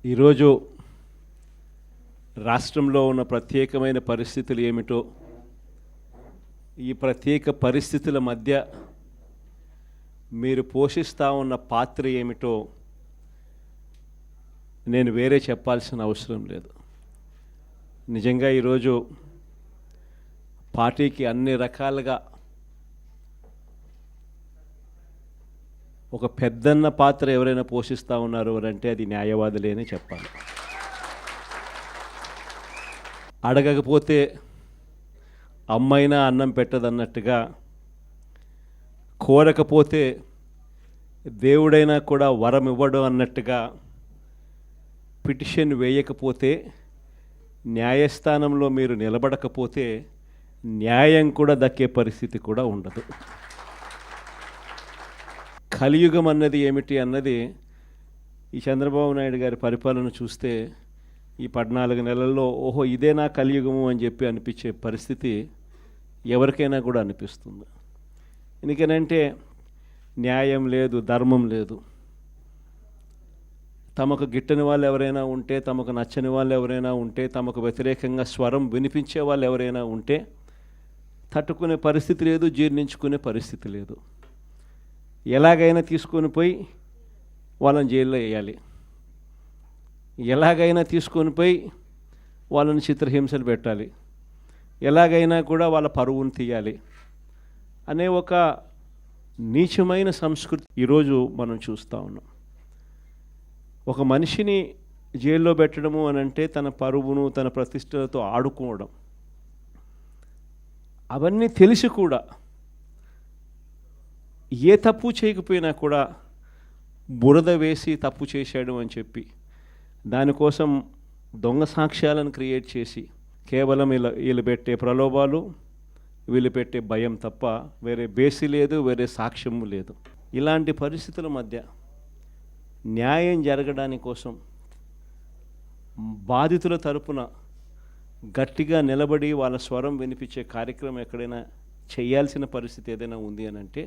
ఈరోజు రాష్ట్రంలో ఉన్న ప్రత్యేకమైన పరిస్థితులు ఏమిటో, ఈ ప్రత్యేక పరిస్థితుల మధ్య మీరు పోషిస్తూ ఉన్న పాత్ర ఏమిటో నేను వేరే చెప్పాల్సిన అవసరం లేదు. నిజంగా ఈరోజు పార్టీకి అన్ని రకాలుగా ఒక పెద్దన్న పాత్ర ఎవరైనా పోషిస్తూ ఉన్నారు అంటే అది న్యాయవాదులే అని చెప్పాలి. అడగకపోతే అమ్మైనా అన్నం పెట్టదన్నట్టుగా, కోరకపోతే దేవుడైనా కూడా వరం ఇవ్వడు అన్నట్టుగా, పిటిషన్ వేయకపోతే, న్యాయస్థానంలో మీరు నిలబడకపోతే న్యాయం కూడా దక్కే పరిస్థితి కూడా ఉండదు. కలియుగం అన్నది ఏమిటి అన్నది ఈ చంద్రబాబు నాయుడు గారి పరిపాలన చూస్తే ఈ 14 నెలల్లో ఓహో ఇదేనా కలియుగము అని చెప్పి అనిపించే పరిస్థితి ఎవరికైనా కూడా అనిపిస్తుంది. ఎందుకనంటే న్యాయం లేదు, ధర్మం లేదు. తమకు గిట్టని వాళ్ళు ఎవరైనా ఉంటే, తమకు నచ్చని వాళ్ళు ఎవరైనా ఉంటే, తమకు వ్యతిరేకంగా స్వరం వినిపించే వాళ్ళు ఎవరైనా ఉంటే తట్టుకునే పరిస్థితి లేదు, జీర్ణించుకునే పరిస్థితి లేదు. ఎలాగైనా తీసుకొని పోయి వాళ్ళని జైల్లో వేయాలి, ఎలాగైనా తీసుకొని పోయి వాళ్ళని చిత్రహింసలు పెట్టాలి, ఎలాగైనా కూడా వాళ్ళ పరువును తీయాలి అనే ఒక నీచమైన సంస్కృతి ఈరోజు మనం చూస్తూ ఉన్నాం. ఒక మనిషిని జైల్లో పెట్టడము అని అంటే తన పరువును, తన ప్రతిష్టలతో ఆడుకోవడం. అవన్నీ తెలిసి కూడా ఏ తప్పు చేయకపోయినా కూడా బురద వేసి తప్పు చేశాడు అని చెప్పి దానికోసం దొంగ సాక్ష్యాలను క్రియేట్ చేసి కేవలం వీళ్ళు పెట్టే ప్రలోభాలు, వీళ్ళు పెట్టే భయం తప్ప వేరే బేసి లేదు, వేరే సాక్ష్యము లేదు. ఇలాంటి పరిస్థితుల మధ్య న్యాయం జరగడానికి కోసం బాధితుల తరపున గట్టిగా నిలబడి వాళ్ళ స్వరం వినిపించే కార్యక్రమం ఎక్కడైనా చేయాల్సిన పరిస్థితి ఏదైనా ఉంది అని అంటే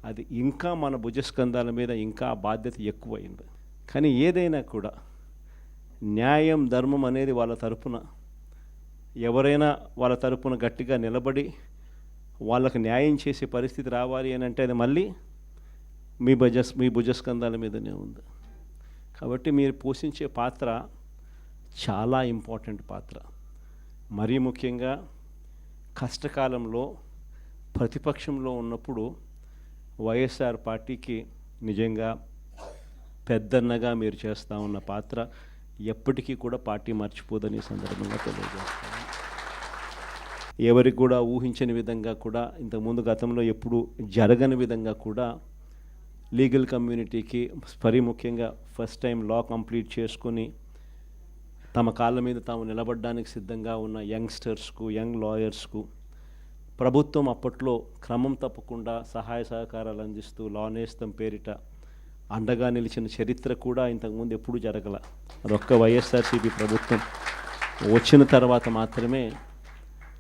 అది ఇంకా మన భుజస్కంధాల మీద ఇంకా ఆ బాధ్యత ఎక్కువైంది. కానీ ఏదైనా కూడా న్యాయం, ధర్మం అనేది వాళ్ళ తరపున ఎవరైనా వాళ్ళ తరపున గట్టిగా నిలబడి వాళ్ళకు న్యాయం చేసే పరిస్థితి రావాలి అని అంటే అది మళ్ళీ మీ భుజస్కంధాల మీదనే ఉంది. కాబట్టి మీరు పోషించే పాత్ర చాలా ఇంపార్టెంట్ పాత్ర. మరీ ముఖ్యంగా కష్టకాలంలో ప్రతిపక్షంలో ఉన్నప్పుడు వైఎస్ఆర్ పార్టీకి నిజంగా పెద్దన్నగా మీరు చేస్తూ ఉన్న పాత్ర ఎప్పటికీ కూడా పార్టీ మర్చిపోదని సందర్భంగా తెలియజేస్తాను. ఎవరికి కూడా ఊహించని విధంగా కూడా, ఇంతకుముందు గతంలో ఎప్పుడు జరగని విధంగా కూడా లీగల్ కమ్యూనిటీకి మరీ ముఖ్యంగా ఫస్ట్ టైం లా కంప్లీట్ చేసుకొని తమ కాళ్ళ మీద తాము నిలబడడానికి సిద్ధంగా ఉన్న యంగ్స్టర్స్కు, యంగ్ లాయర్స్కు ప్రభుత్వం అప్పట్లో క్రమం తప్పకుండా సహాయ సహకారాలు అందిస్తూ లా నేస్తం పేరిట అండగా నిలిచిన చరిత్ర కూడా ఇంతకుముందు ఎప్పుడూ జరగల. అదొక్క వైఎస్ఆర్సీపీ ప్రభుత్వం వచ్చిన తర్వాత మాత్రమే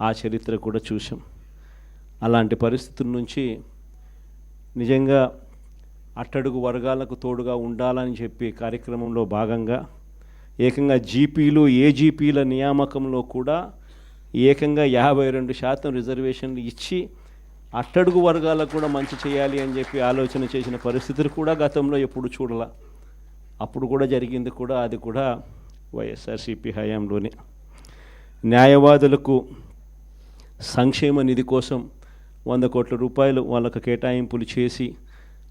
ఆ చరిత్ర కూడా చూసాం. అలాంటి పరిస్థితుల నుంచి నిజంగా అట్టడుగు వర్గాలకు తోడుగా ఉండాలని చెప్పి కార్యక్రమంలో భాగంగా ఏకంగా జీపీలు, ఏజీపీల నియామకంలో కూడా ఏకంగా 52% రిజర్వేషన్లు ఇచ్చి అట్టడుగు వర్గాలకు కూడా మంచి చేయాలి అని చెప్పి ఆలోచన చేసిన పరిస్థితులు కూడా గతంలో ఎప్పుడు చూడాల. అప్పుడు కూడా జరిగింది కూడా, అది కూడా వైఎస్ఆర్సీపీ హయాంలోనే. న్యాయవాదులకు సంక్షేమ నిధి కోసం 100 కోట్ల రూపాయలు వాళ్ళకు కేటాయింపులు చేసి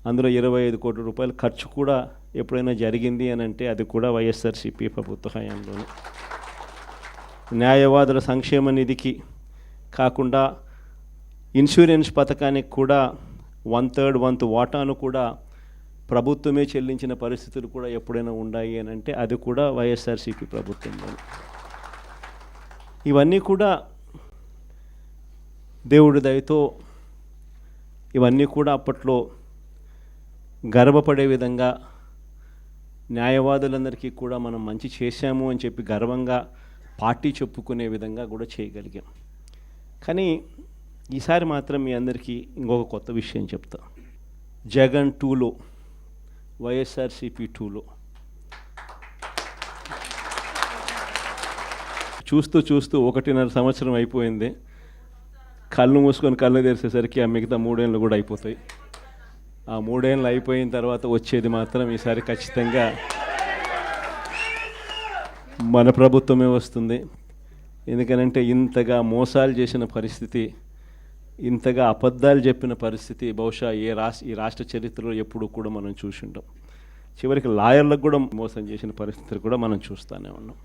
అందులో 25 కోట్ల రూపాయలు ఖర్చు కూడా ఎప్పుడైనా జరిగింది అని అంటే అది కూడా వైఎస్ఆర్సీపీ ప్రభుత్వ హయాంలోనే. న్యాయవాదుల సంక్షేమ నిధికి కాకుండా ఇన్సూరెన్స్ పథకానికి కూడా 1/3 వంతు వాటాను కూడా ప్రభుత్వమే చెల్లించిన పరిస్థితులు కూడా ఎప్పుడైనా ఉన్నాయి అని అంటే అది కూడా వైఎస్ఆర్సీపీ ప్రభుత్వంలో. ఇవన్నీ కూడా దేవుడి దయతో ఇవన్నీ కూడా అప్పట్లో గర్వపడే విధంగా న్యాయవాదులందరికీ కూడా మనం మంచి చేశాము అని చెప్పి గర్వంగా పార్టీ చెప్పుకునే విధంగా కూడా చేయగలిగాం. కానీ ఈసారి మాత్రం మీ అందరికీ ఇంకొక కొత్త విషయం చెప్తా. జగన్ 2లో వైఎస్ఆర్సీపీ 2లో చూస్తూ చూస్తూ 1.5 సంవత్సరం అయిపోయింది. కళ్ళు మూసుకొని కళ్ళు తెరిచేసరికి ఆ మిగతా 3 ఏళ్ళు కూడా అయిపోతాయి. ఆ 3 ఏళ్ళు అయిపోయిన తర్వాత వచ్చేది మాత్రం ఈసారి ఖచ్చితంగా మన ప్రభుత్వమే వస్తుంది. ఎందుకనంటే ఇంతగా మోసాలు చేసిన పరిస్థితి, ఇంతగా అబద్ధాలు చెప్పిన పరిస్థితి బహుశా ఈ రాష్ట్ర చరిత్రలో ఎప్పుడు కూడా మనం చూసి ఉంటాం. చివరికి లాయర్లకు కూడా మోసం చేసిన పరిస్థితులు కూడా మనం చూస్తూనే ఉన్నాం.